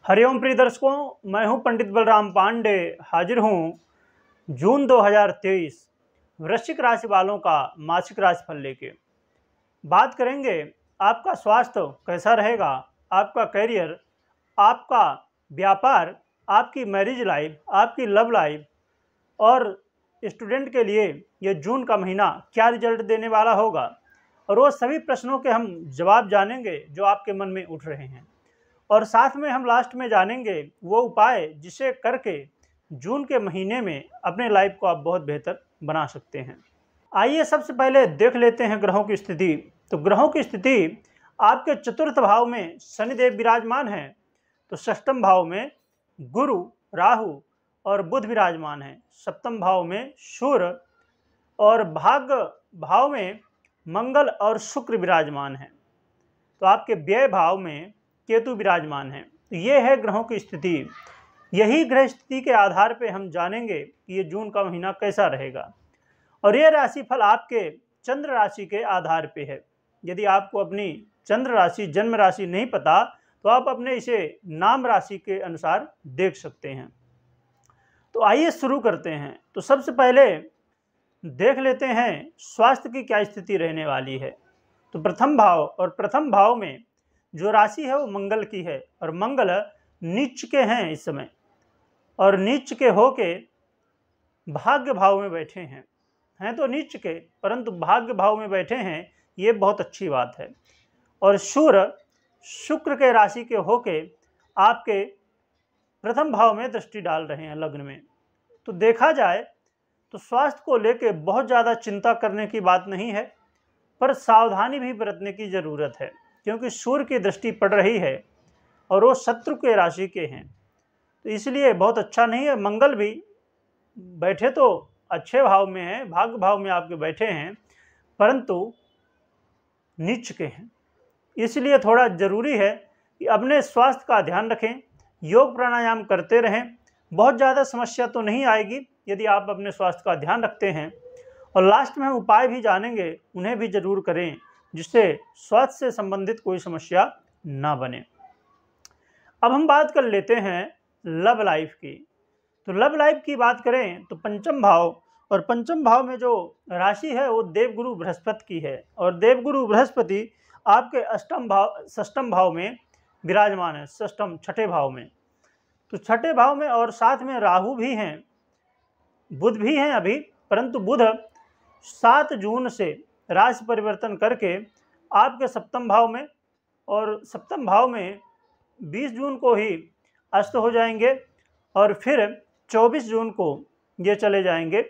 हरिओम प्रिय दर्शकों, मैं हूं पंडित बलराम पांडे। हाजिर हूं जून 2023 वृश्चिक राशि वालों का मासिक राशिफल लेके। बात करेंगे आपका स्वास्थ्य कैसा रहेगा, आपका करियर, आपका व्यापार, आपकी मैरिज लाइफ, आपकी लव लाइफ और स्टूडेंट के लिए ये जून का महीना क्या रिजल्ट देने वाला होगा। और वो सभी प्रश्नों के हम जवाब जानेंगे जो आपके मन में उठ रहे हैं। और साथ में हम लास्ट में जानेंगे वो उपाय जिसे करके जून के महीने में अपने लाइफ को आप बहुत बेहतर बना सकते हैं। आइए सबसे पहले देख लेते हैं ग्रहों की स्थिति। तो ग्रहों की स्थिति, आपके चतुर्थ भाव में शनिदेव विराजमान हैं, तो षष्ठम भाव में गुरु, राहु और बुध विराजमान हैं। सप्तम भाव में सूर्य और भाग्य भाव में मंगल और शुक्र विराजमान हैं। तो आपके व्यय भाव में केतु विराजमान है। तो ये है ग्रहों की स्थिति। यही ग्रह स्थिति के आधार पर हम जानेंगे कि ये जून का महीना कैसा रहेगा। और ये राशिफल आपके चंद्र राशि के आधार पे है। यदि आपको अपनी चंद्र राशि, जन्म राशि नहीं पता, तो आप अपने इसे नाम राशि के अनुसार देख सकते हैं। तो आइए शुरू करते हैं। तो सबसे पहले देख लेते हैं स्वास्थ्य की क्या स्थिति रहने वाली है। तो प्रथम भाव, और प्रथम भाव में जो राशि है वो मंगल की है, और मंगल नीच के हैं इस समय, और नीच के होके भाग्य भाव में बैठे हैं तो नीच के, परंतु भाग्य भाव में बैठे हैं, ये बहुत अच्छी बात है। और सूर्य शुक्र के राशि के होके आपके प्रथम भाव में दृष्टि डाल रहे हैं, लग्न में। तो देखा जाए तो स्वास्थ्य को लेके बहुत ज़्यादा चिंता करने की बात नहीं है, पर सावधानी भी बरतने की ज़रूरत है, क्योंकि सूर्य की दृष्टि पड़ रही है और वो शत्रु के राशि के हैं, तो इसलिए बहुत अच्छा नहीं है। मंगल भी बैठे तो अच्छे भाव में हैं, भाग्य भाव में आपके बैठे हैं, परंतु नीच के हैं। इसलिए थोड़ा जरूरी है कि अपने स्वास्थ्य का ध्यान रखें, योग प्राणायाम करते रहें। बहुत ज़्यादा समस्या तो नहीं आएगी यदि आप अपने स्वास्थ्य का ध्यान रखते हैं। और लास्ट में हम उपाय भी जानेंगे, उन्हें भी जरूर करें, जिससे स्वास्थ्य से संबंधित कोई समस्या ना बने। अब हम बात कर लेते हैं लव लाइफ की। तो लव लाइफ की बात करें तो पंचम भाव, और पंचम भाव में जो राशि है वो देवगुरु बृहस्पति की है, और देवगुरु बृहस्पति आपके अष्टम भाव, षष्ठम भाव में विराजमान है, षष्ठम छठे भाव में। तो छठे भाव में और साथ में राहु भी हैं, बुध भी हैं अभी, परंतु बुध 7 जून से राशि परिवर्तन करके आपके सप्तम भाव में, और सप्तम भाव में 20 जून को ही अस्त हो जाएंगे, और फिर 24 जून को ये चले जाएंगे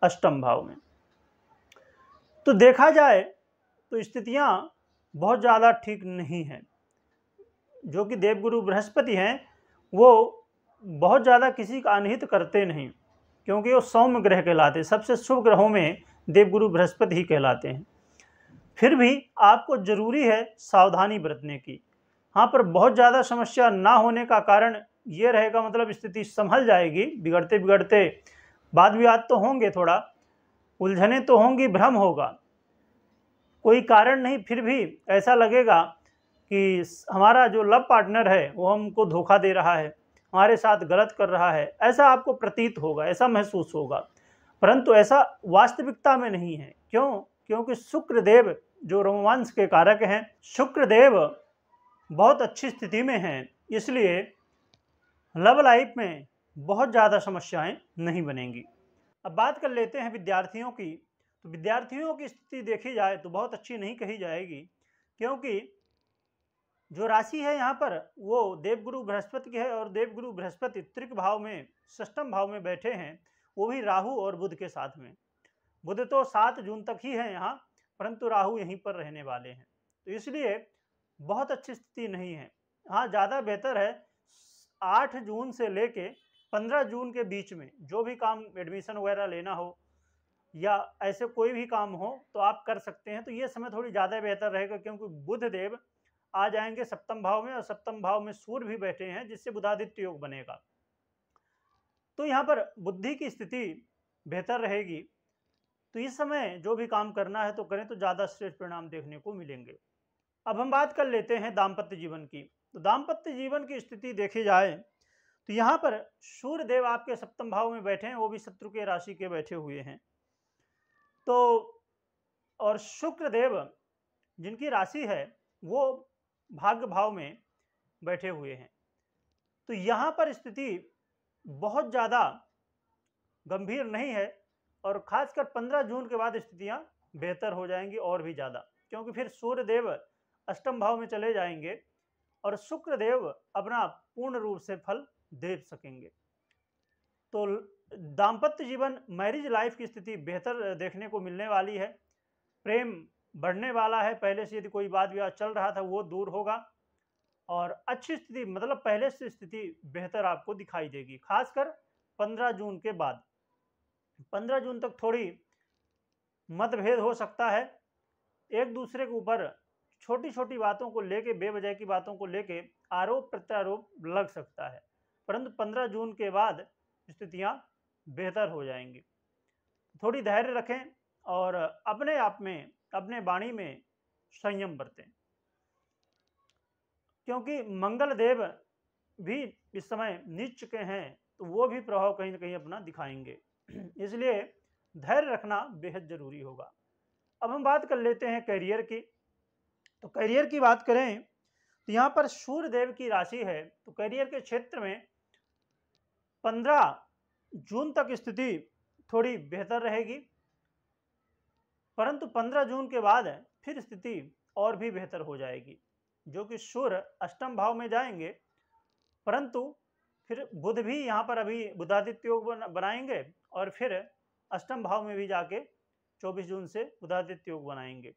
अष्टम भाव में। तो देखा जाए तो स्थितियां बहुत ज़्यादा ठीक नहीं हैं। जो कि देवगुरु बृहस्पति हैं वो बहुत ज़्यादा किसी का अनहित करते नहीं, क्योंकि वो सौम्य ग्रह कहलाते हैं। सबसे शुभ ग्रहों में देवगुरु बृहस्पति ही कहलाते हैं। फिर भी आपको जरूरी है सावधानी बरतने की। हाँ, पर बहुत ज़्यादा समस्या ना होने का कारण ये रहेगा, मतलब स्थिति संभल जाएगी। बिगड़ते बिगड़ते वाद विवाद तो होंगे, थोड़ा उलझने तो होंगी, भ्रम होगा, कोई कारण नहीं, फिर भी ऐसा लगेगा कि हमारा जो लव पार्टनर है वो हमको धोखा दे रहा है, हमारे साथ गलत कर रहा है, ऐसा आपको प्रतीत होगा, ऐसा महसूस होगा। परंतु ऐसा वास्तविकता में नहीं है। क्यों? क्योंकि शुक्रदेव जो रोमांस के कारक हैं, शुक्रदेव बहुत अच्छी स्थिति में हैं, इसलिए लव लाइफ में बहुत ज़्यादा समस्याएं नहीं बनेंगी। अब बात कर लेते हैं विद्यार्थियों की। तो विद्यार्थियों की स्थिति देखी जाए तो बहुत अच्छी नहीं कही जाएगी, क्योंकि जो राशि है यहाँ पर वो देवगुरु बृहस्पति की है, और देवगुरु बृहस्पति त्रिक भाव में, षष्ठम भाव में बैठे हैं, वो भी राहु और बुध के साथ में। बुध तो 7 जून तक ही है यहाँ, परंतु राहु यहीं पर रहने वाले हैं, तो इसलिए बहुत अच्छी स्थिति नहीं है। हाँ, ज़्यादा बेहतर है 8 जून से लेके 15 जून के बीच में जो भी काम, एडमिशन वगैरह लेना हो या ऐसे कोई भी काम हो तो आप कर सकते हैं। तो ये समय थोड़ी ज़्यादा बेहतर रहेगा, क्योंकि बुध देव आ जाएंगे सप्तम भाव में, और सप्तम भाव में सूर्य भी बैठे हैं, जिससे बुधादित्य योग बनेगा। तो यहाँ पर बुद्धि की स्थिति बेहतर रहेगी। तो इस समय जो भी काम करना है तो करें, तो ज़्यादा श्रेष्ठ परिणाम देखने को मिलेंगे। अब हम बात कर लेते हैं दाम्पत्य जीवन की। तो दाम्पत्य जीवन की स्थिति देखी जाए तो यहाँ पर सूर्य देव आपके सप्तम भाव में बैठे हैं, वो भी शत्रु के राशि के बैठे हुए हैं। तो और शुक्र देव जिनकी राशि है वो भाग्य भाव में बैठे हुए हैं। तो यहाँ पर स्थिति बहुत ज़्यादा गंभीर नहीं है और खासकर 15 जून के बाद स्थितियाँ बेहतर हो जाएंगी और भी ज़्यादा, क्योंकि फिर सूर्य देव अष्टम भाव में चले जाएंगे और शुक्र देव अपना पूर्ण रूप से फल दे सकेंगे। तो दाम्पत्य जीवन, मैरिज लाइफ की स्थिति बेहतर देखने को मिलने वाली है। प्रेम बढ़ने वाला है, पहले से यदि कोई बात विवाद चल रहा था वो दूर होगा और अच्छी स्थिति, मतलब पहले से स्थिति बेहतर आपको दिखाई देगी, खासकर 15 जून के बाद। 15 जून तक थोड़ी मतभेद हो सकता है, एक दूसरे के ऊपर छोटी छोटी बातों को लेके, बेवजह की बातों को लेके आरोप प्रत्यारोप लग सकता है, परंतु 15 जून के बाद स्थितियां बेहतर हो जाएंगी। थोड़ी धैर्य रखें और अपने आप में, अपने वाणी में संयम बरतें, क्योंकि मंगल देव भी इस समय नीच चुके हैं, तो वो भी प्रभाव कहीं ना कहीं अपना दिखाएंगे, इसलिए धैर्य रखना बेहद जरूरी होगा। अब हम बात कर लेते हैं करियर की। तो करियर की बात करें तो यहाँ पर सूर्य देव की राशि है, तो करियर के क्षेत्र में 15 जून तक स्थिति थोड़ी बेहतर रहेगी, परंतु 15 जून के बाद फिर स्थिति और भी बेहतर हो जाएगी, जो कि सूर्य अष्टम भाव में जाएंगे, परंतु फिर बुध भी यहाँ पर अभी बुधादित्य योग बनाएंगे और फिर अष्टम भाव में भी जाके 24 जून से बुधादित्य योग बनाएंगे।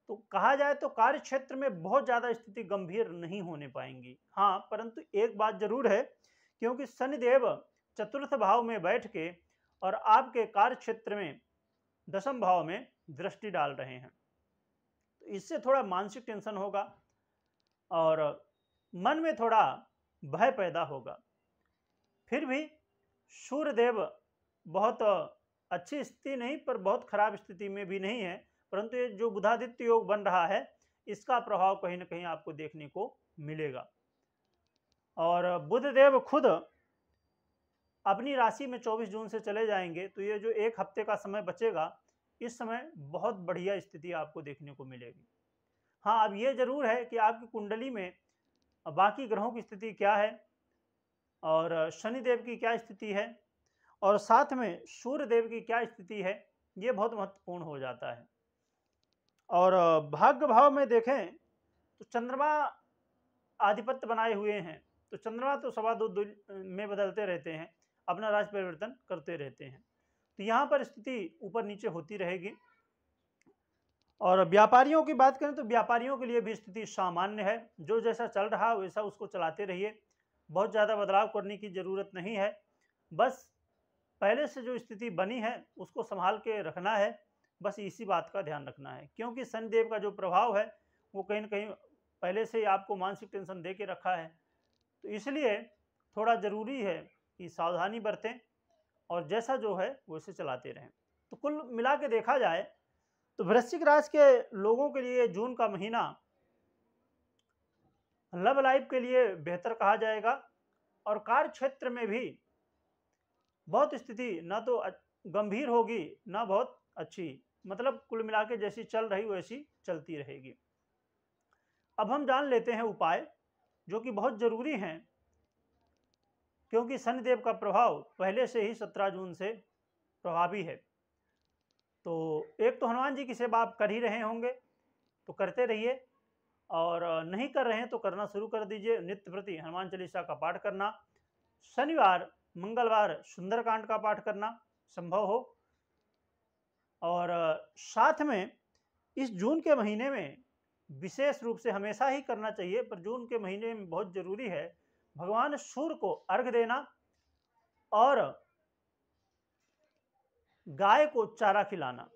तो कहा जाए तो कार्य क्षेत्र में बहुत ज़्यादा स्थिति गंभीर नहीं होने पाएंगी। हाँ, परंतु एक बात जरूर है, क्योंकि शनिदेव चतुर्थ भाव में बैठ के और आपके कार्य क्षेत्र में दशम भाव में दृष्टि डाल रहे हैं, तो इससे थोड़ा मानसिक टेंशन होगा और मन में थोड़ा भय पैदा होगा। फिर भी सूर्य देव बहुत अच्छी स्थिति नहीं, पर बहुत खराब स्थिति में भी नहीं है, परंतु ये जो बुधादित्य योग बन रहा है इसका प्रभाव कहीं ना कहीं आपको देखने को मिलेगा। और बुध देव खुद अपनी राशि में 24 जून से चले जाएंगे, तो ये जो एक हफ्ते का समय बचेगा, इस समय बहुत बढ़िया स्थिति आपको देखने को मिलेगी। हाँ, अब ये जरूर है कि आपकी कुंडली में बाकी ग्रहों की स्थिति क्या है और शनिदेव की क्या स्थिति है और साथ में सूर्य देव की क्या स्थिति है, ये बहुत महत्वपूर्ण हो जाता है। और भाग्य भाव में देखें तो चंद्रमा आधिपत्य बनाए हुए हैं, तो चंद्रमा तो सवा दो में बदलते रहते हैं, अपना राशि परिवर्तन करते रहते हैं, तो यहाँ पर स्थिति ऊपर नीचे होती रहेगी। और व्यापारियों की बात करें तो व्यापारियों के लिए भी स्थिति सामान्य है, जो जैसा चल रहा है वैसा उसको चलाते रहिए, बहुत ज़्यादा बदलाव करने की ज़रूरत नहीं है, बस पहले से जो स्थिति बनी है उसको संभाल के रखना है, बस इसी बात का ध्यान रखना है, क्योंकि शनिदेव का जो प्रभाव है वो कहीं ना कहीं पहले से ही आपको मानसिक टेंशन दे के रखा है, तो इसलिए थोड़ा ज़रूरी है कि सावधानी बरतें और जैसा जो है वैसे चलाते रहें। तो कुल मिला के देखा जाए तो वृश्चिक राशि के लोगों के लिए जून का महीना लव लाइफ के लिए बेहतर कहा जाएगा और कार्य क्षेत्र में भी बहुत स्थिति ना तो गंभीर होगी ना बहुत अच्छी, मतलब कुल मिला के जैसी चल रही वैसी चलती रहेगी। अब हम जान लेते हैं उपाय जो कि बहुत जरूरी हैं, क्योंकि शनिदेव का प्रभाव पहले से ही 17 जून से प्रभावी है। तो एक तो हनुमान जी की सेवा आप कर ही रहे होंगे, तो करते रहिए, और नहीं कर रहे हैं तो करना शुरू कर दीजिए। नित्य प्रति हनुमान चालीसा का पाठ करना, शनिवार मंगलवार सुंदरकांड का पाठ करना संभव हो, और साथ में इस जून के महीने में विशेष रूप से हमेशा ही करना चाहिए, पर जून के महीने में बहुत जरूरी है भगवान सूर्य को अर्घ देना और गाय को चारा खिलाना।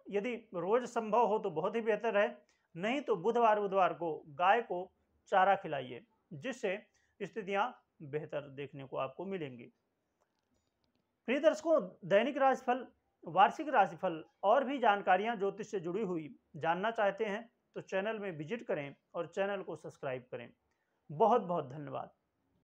यदि रोज संभव हो तो बहुत ही बेहतर है, नहीं तो बुधवार बुधवार को गाय को चारा खिलाइए, जिससे स्थितियां बेहतर देखने को आपको मिलेंगी। प्रिय दर्शकों, दैनिक राशिफल, वार्षिक राशिफल और भी जानकारियां ज्योतिष से जुड़ी हुई जानना चाहते हैं तो चैनल में विजिट करें और चैनल को सब्सक्राइब करें। बहुत बहुत धन्यवाद।